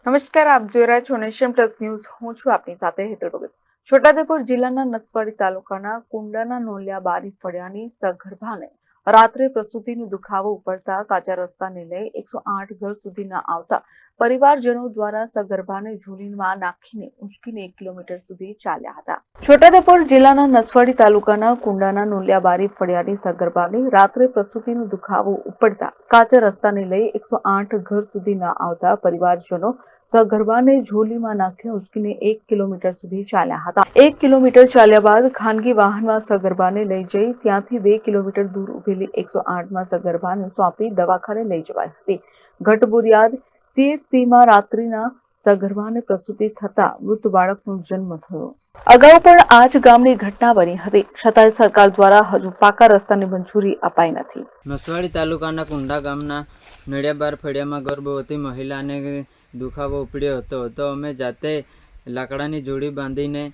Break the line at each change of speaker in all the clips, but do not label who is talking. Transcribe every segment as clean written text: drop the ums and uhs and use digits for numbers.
નમસ્કાર, આપ જોઈ રહ્યા છો નેશન પ્લસ ન્યૂઝ. હું છું આપની સાથે હેતલ ભગત. છોટાઉદેપુર જિલ્લાના નસવાડી તાલુકાના કુંડાના નોલિયા બારી ફળિયાની સગર્ભાને રાત્રે પ્રસૂતિનો દુખાવો ઉપડતા કાચા રસ્તાને લઈ 108 ઘર સુધી ન આવતા પરિવારજનો દ્વારા સગર્ભાને ઝૂલીમાં નાખીને ઉંચકીને 1 કિલોમીટર સુધી ચાલ્યા હતા. છોટાઉદેપુર જિલ્લાના નસવાડી તાલુકાના કુંડાના નોલિયા બારી ફળિયાની સગર્ભાને રાત્રે પ્રસૂતિનો દુખાવો ઉપડતા કાચા રસ્તાને લઈ 108 ઘર સુધી ન આવતા પરિવારજનો સગર્ભાને ઝોલીમાં નાખી ઉંચકીને 1 કિલોમીટર સુધી ચાલ્યા હતા. 1 કિલોમીટર ચાલ્યા બાદ ખાનગી વાહનમાં સગર્ભાને લઈ જઈ ત્યાંથી 2 કિલોમીટર દૂર ઉભેલી 108માં સગર્ભાને સોંપી દવાખાને લઈ જવાઈ હતી. ઘટબુરિયાદ CHCમાં રાત્રિના સગર્ભાને પ્રસૂતિ થતા મૃત બાળકનો જન્મ થયો. અગાઉ પણ આ જ ગામની ઘટના બની હતી, છતાંય સરકાર દ્વારા હજુ પાકા રસ્તાની મંજૂરી અપાઈ નથી.
નસવાડી તાલુકાના કુંડા ગામના નડિયાબાર ફળિયામાં ગર્ભવતી મહિલાને દુખાવો ઉપડ્યો હતો તો અમે જાતે લાકડાની જોડી બાંધીને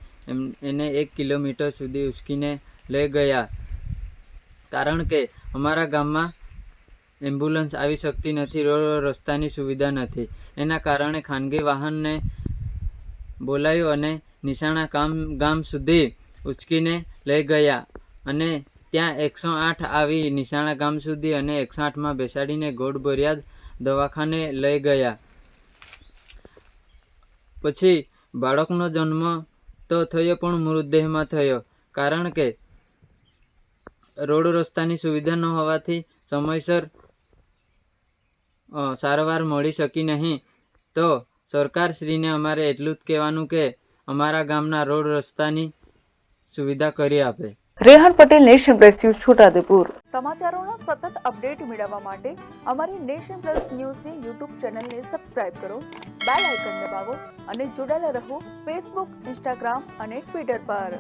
એને 1 કિલોમીટર સુધી ઉચકીને લઈ ગયા. કારણ કે અમારા ગામમાં એમ્બ્યુલન્સ આવી શકતી નથી, રોડ રસ્તાની સુવિધા નથી. એના કારણે ખાનગી વાહનને બોલાવ્યું અને નિશાણા ગામ સુધી ઉચકીને લઈ ગયા અને ત્યાં 108 આવી નિશાણા ગામ સુધી અને 108માં બેસાડીને ઘોડબોરિયાદ દવાખાને લઈ ગયા. પછી બાળકનો જન્મ તો થયો પણ મૃતદેહમાં થયો, કારણ કે રોડ રસ્તાની સુવિધા ન હોવાથી સમયસર સારવાર મળી શકી નહીં. તો સરકારશ્રીને અમારે એટલું જ કહેવાનું કે અમારા ગામના રોડ રસ્તાની સુવિધા કરી આપે.
Rehan Patel, nation plus news, Chhota Udaipur. સમાચારોના સતત અપડેટ મેળવવા માટે અમારી નેશન પ્લસ ન્યૂઝની યુટ્યુબ ચેનલને સબસ્ક્રાઇબ કરો, બેલ આઇકન દબાવો અને જોડાયેલા રહો ફેસબુક, ઇન્સ્ટાગ્રામ અને ટ્વિટર પર.